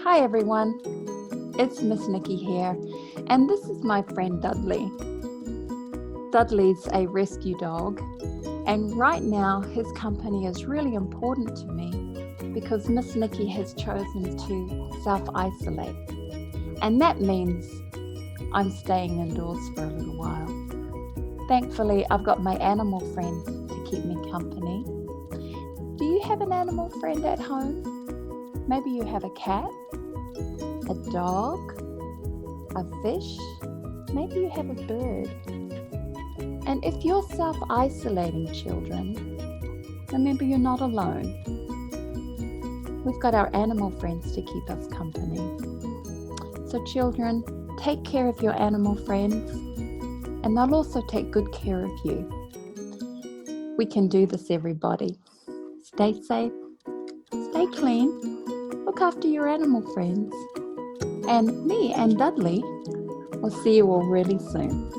Hi everyone, it's Miss Nicky here, and this is my friend Dudley. Dudley's a rescue dog, and right now his company is really important to me because Miss Nicky has chosen to self-isolate, and that means I'm staying indoors for a little while. Thankfully, I've got my animal friends to keep me company. Do you have an animal friend at home? Maybe you have a cat, a dog, a fish, maybe you have a bird. And if you're self-isolating, children, remember you're not alone. We've got our animal friends to keep us company. So children, take care of your animal friends, and they'll also take good care of you. We can do this, everybody. Stay safe, stay clean, look after your animal friends. And me and Dudley will see you all really soon.